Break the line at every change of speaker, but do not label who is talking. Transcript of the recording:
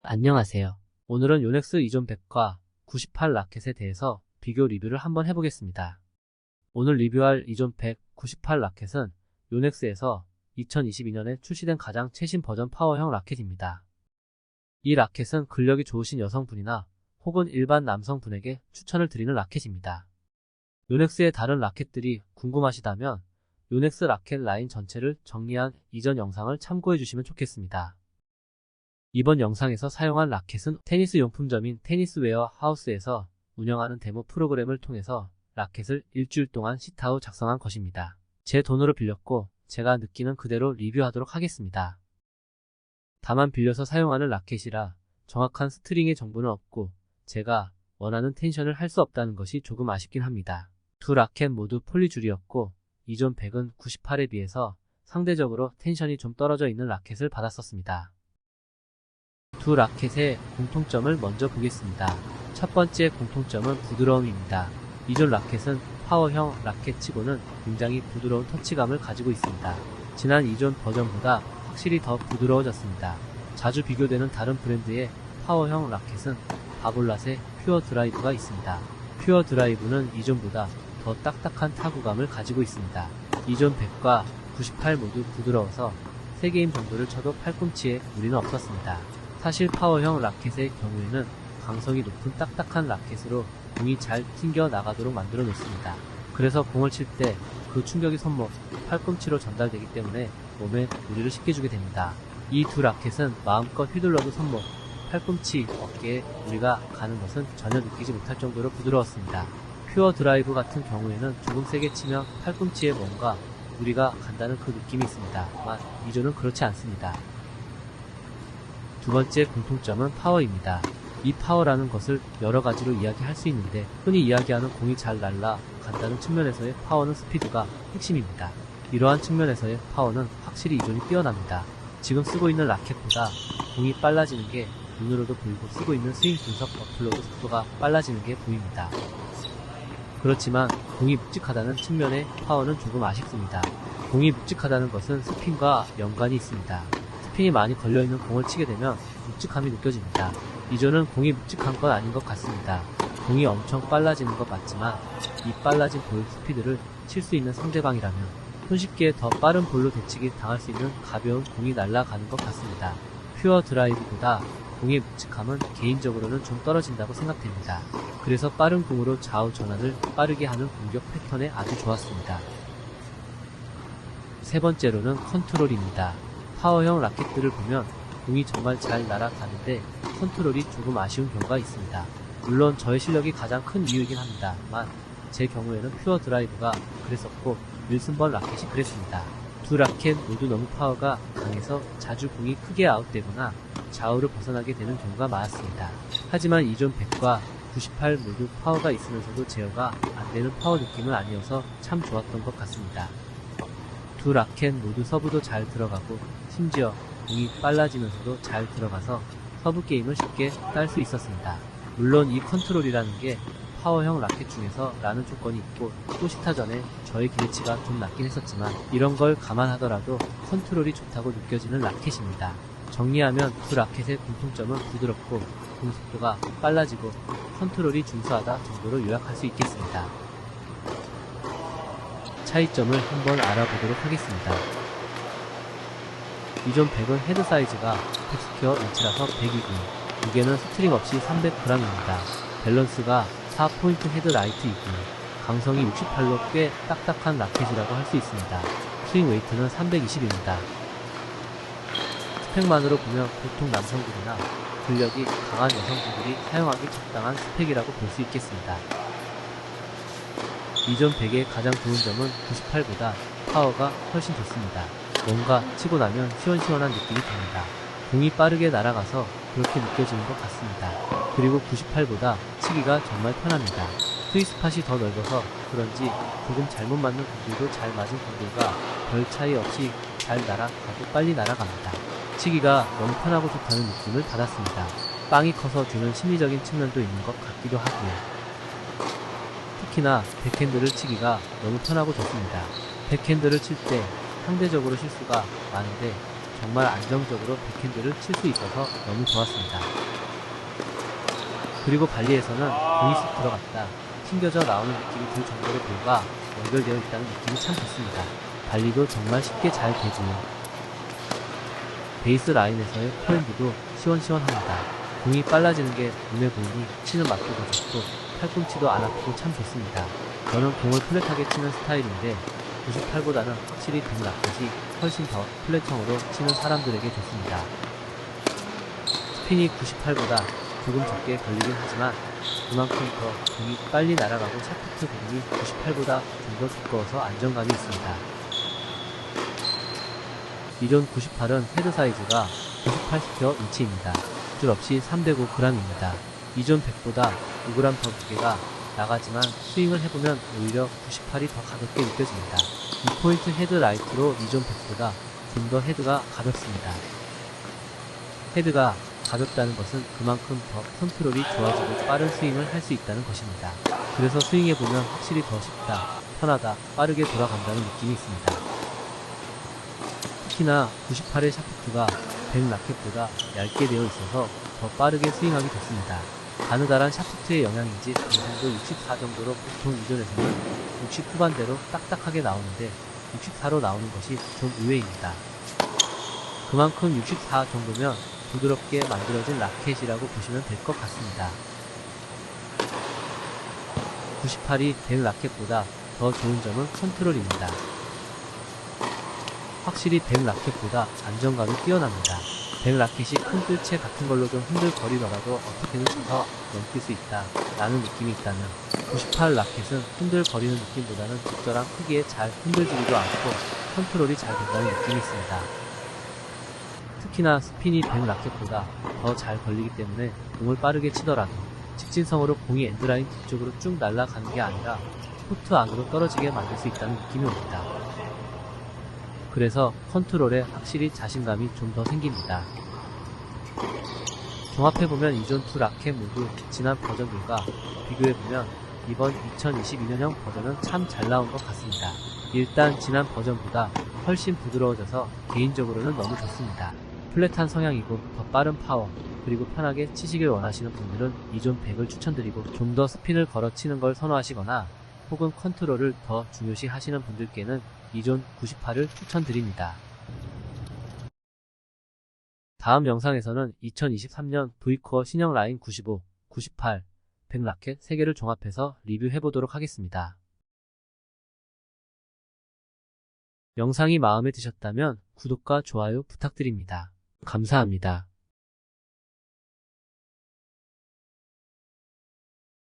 안녕하세요. 오늘은 요넥스 이존 100과 98 라켓에 대해서 비교 리뷰를 한번 해보겠습니다. 오늘 리뷰할 이존 100, 98 라켓은 요넥스에서 2022년에 출시된 가장 최신 버전 파워형 라켓입니다. 이 라켓은 근력이 좋으신 여성분이나 혹은 일반 남성분에게 추천을 드리는 라켓입니다. 요넥스의 다른 라켓들이 궁금하시다면 요넥스 라켓 라인 전체를 정리한 이전 영상을 참고해 주시면 좋겠습니다. 이번 영상에서 사용한 라켓은 테니스 용품점인 테니스웨어 하우스에서 운영하는 데모 프로그램을 통해서 라켓을 일주일 동안 시타 후 작성한 것입니다. 제 돈으로 빌렸고 제가 느끼는 그대로 리뷰하도록 하겠습니다. 다만 빌려서 사용하는 라켓이라 정확한 스트링의 정보는 없고 제가 원하는 텐션을 할 수 없다는 것이 조금 아쉽긴 합니다. 두 라켓 모두 폴리줄이었고 이존 100은 98에 비해서 상대적으로 텐션이 좀 떨어져 있는 라켓을 받았었습니다. 두 라켓의 공통점을 먼저 보겠습니다. 첫 번째 공통점은 부드러움입니다. 이존 라켓은 파워형 라켓치고는 굉장히 부드러운 터치감을 가지고 있습니다. 지난 이존 버전보다 확실히 더 부드러워졌습니다. 자주 비교되는 다른 브랜드의 파워형 라켓은 바볼랏의 퓨어 드라이브가 있습니다. 퓨어 드라이브는 이존보다 더 딱딱한 타구감을 가지고 있습니다. 이존 100과 98 모두 부드러워서 3게임 정도를 쳐도 팔꿈치에 무리는 없었습니다. 사실 파워형 라켓의 경우에는 강성이 높은 딱딱한 라켓으로 공이 잘 튕겨 나가도록 만들어 놓습니다. 그래서 공을 칠 때 그 충격이 손목, 팔꿈치로 전달되기 때문에 몸에 무리를 쉽게 주게 됩니다. 이 두 라켓은 마음껏 휘둘러도 손목, 팔꿈치, 어깨에 무리가 가는 것은 전혀 느끼지 못할 정도로 부드러웠습니다. 퓨어 드라이브 같은 경우에는 조금 세게 치면 팔꿈치에 뭔가 무리가 간다는 그 느낌이 있습니다. 다만 이존은 그렇지 않습니다. 두 번째 공통점은 파워입니다. 이 파워라는 것을 여러 가지로 이야기할 수 있는데 흔히 이야기하는 공이 잘 날아간다는 측면에서의 파워는 스피드가 핵심입니다. 이러한 측면에서의 파워는 확실히 이존이 뛰어납니다. 지금 쓰고 있는 라켓보다 공이 빨라지는 게 눈으로도 보이고 쓰고 있는 스윙 분석 어플로도 속도가 빨라지는 게 보입니다. 그렇지만 공이 묵직하다는 측면의 파워는 조금 아쉽습니다. 공이 묵직하다는 것은 스핀과 연관이 있습니다. 스핀이 많이 걸려있는 공을 치게 되면 묵직함이 느껴집니다. 이존은 공이 묵직한 건 아닌 것 같습니다. 공이 엄청 빨라지는 것 맞지만 이 빨라진 볼 스피드를 칠 수 있는 상대방이라면 손쉽게 더 빠른 볼로 대치기 당할 수 있는 가벼운 공이 날아가는 것 같습니다. 퓨어 드라이브보다 공의 묵직함은 개인적으로는 좀 떨어진다고 생각됩니다. 그래서 빠른 공으로 좌우 전환을 빠르게 하는 공격 패턴에 아주 좋았습니다. 세 번째로는 컨트롤입니다. 파워형 라켓들을 보면 공이 정말 잘 날아가는데 컨트롤이 조금 아쉬운 경우가 있습니다. 물론 저의 실력이 가장 큰 이유이긴 합니다만 제 경우에는 퓨어 드라이브가 그랬었고 윌슨번 라켓이 그랬습니다. 두 라켓 모두 너무 파워가 강해서 자주 공이 크게 아웃되거나 좌우를 벗어나게 되는 경우가 많았습니다. 하지만 이존 100과 98 모두 파워가 있으면서도 제어가 안되는 파워 느낌은 아니어서 참 좋았던 것 같습니다. 두 라켓 모두 서브도 잘 들어가고 심지어 공이 빨라지면서도 잘 들어가서 서브 게임을 쉽게 딸 수 있었습니다. 물론 이 컨트롤이라는 게 파워형 라켓 중에서 라는 조건이 있고 또 시타 전에 저의 기대치가 좀 낮긴 했었지만 이런 걸 감안하더라도 컨트롤이 좋다고 느껴지는 라켓입니다. 정리하면 두 라켓의 공통점은 부드럽고 공속도가 빨라지고 컨트롤이 준수하다 정도로 요약할 수 있겠습니다. 차이점을 한번 알아보도록 하겠습니다. 이존 100은 헤드 사이즈가 100스퀘어 인치라서 100이고 무게는 스트링 없이 300g입니다. 밸런스가 4포인트 헤드 라이트이고 강성이 68로 꽤 딱딱한 라켓이라고 할 수 있습니다. 스윙 웨이트는 320입니다. 스펙만으로 보면 보통 남성들이나 근력이 강한 여성분들이 사용하기 적당한 스펙이라고 볼 수 있겠습니다. 이존 100의 가장 좋은 점은 98보다 파워가 훨씬 좋습니다. 뭔가 치고 나면 시원시원한 느낌이 듭니다. 공이 빠르게 날아가서 그렇게 느껴지는 것 같습니다. 그리고 98보다 치기가 정말 편합니다. 스위스팟이 더 넓어서 그런지 조금 잘못 맞는 공들도 잘 맞은 공들과 별 차이 없이 잘 날아가고 빨리 날아갑니다. 치기가 너무 편하고 좋다는 느낌을 받았습니다. 빵이 커서 주는 심리적인 측면도 있는 것 같기도 하고요. 특히나 백핸드를 치기가 너무 편하고 좋습니다. 백핸드를 칠 때 상대적으로 실수가 많은데 정말 안정적으로 백핸드를 칠 수 있어서 너무 좋았습니다. 그리고 발리에서는 공이 쑥 들어갔다 튕겨져 나오는 느낌이 들 정도로 볼과 연결되어 있다는 느낌이 참 좋습니다. 발리도 정말 쉽게 잘 되지요. 베이스 라인에서의 포핸드도 시원시원합니다. 공이 빨라지는 게 눈에 보이니 치는 맛도 더 좋고 팔꿈치도 안 아프고 참 좋습니다. 저는 공을 플랫하게 치는 스타일인데 98보다는 확실히 등 라켓이 훨씬 더 플랫형으로 치는 사람들에게 좋습니다. 스핀이 98보다 조금 적게 걸리긴 하지만 그만큼 더 공이 빨리 날아가고 샤프트 부분이 98보다 좀 더 두꺼워서 안정감이 있습니다. 이존 98은 헤드 사이즈가 98스퀘어 인치입니다. 줄 없이 309g입니다. 이존 100보다 5g 더 무게가 나가지만 스윙을 해보면 오히려 98이 더 가볍게 느껴집니다. 2포인트 헤드 라이트로 이존 100보다 좀 더 헤드가 가볍습니다. 헤드가 가볍다는 것은 그만큼 더 컨트롤이 좋아지고 빠른 스윙을 할 수 있다는 것입니다. 그래서 스윙해보면 확실히 더 쉽다, 편하다, 빠르게 돌아간다는 느낌이 있습니다. 특히나 98의 샤프트가 100 라켓보다 얇게 되어 있어서 더 빠르게 스윙하기 좋습니다. 가느다란 샤프트의 영향인지 방향도 64 정도로 보통 이전에서는 60 후반대로 딱딱하게 나오는데 64로 나오는 것이 좀 의외입니다. 그만큼 64 정도면 부드럽게 만들어진 라켓이라고 보시면 될 것 같습니다. 98이 100 라켓보다 더 좋은 점은 컨트롤입니다. 확실히 100 라켓보다 안정감이 뛰어납니다. 100 라켓이 큰 뜰채 같은 걸로 좀 흔들거리더라도 어떻게든 쳐서 넘길 수 있다 라는 느낌이 있다면 98 라켓은 흔들거리는 느낌보다는 적절한 크기에 잘 흔들지도 않고 컨트롤이 잘 된다는 느낌이 있습니다. 특히나 스핀이 100 라켓보다 더 잘 걸리기 때문에 공을 빠르게 치더라도 직진성으로 공이 엔드라인 뒤쪽으로 쭉 날아가는 게 아니라 코트 안으로 떨어지게 만들 수 있다는 느낌이 옵니다. 그래서 컨트롤에 확실히 자신감이 좀 더 생깁니다. 종합해보면 이존 2 라켓 모두 지난 버전들과 비교해보면 이번 2022년형 버전은 참 잘 나온 것 같습니다. 일단 지난 버전보다 훨씬 부드러워져서 개인적으로는 너무 좋습니다. 플랫한 성향이고 더 빠른 파워 그리고 편하게 치시길 원하시는 분들은 이존 100을 추천드리고 좀 더 스핀을 걸어 치는 걸 선호하시거나 혹은 컨트롤을 더 중요시 하시는 분들께는 이존 98을 추천드립니다. 다음 영상에서는 2023년 V코어 신형 라인 95, 98, 100 라켓 3개를 종합해서 리뷰해보도록 하겠습니다. 영상이 마음에 드셨다면 구독과 좋아요 부탁드립니다. 감사합니다.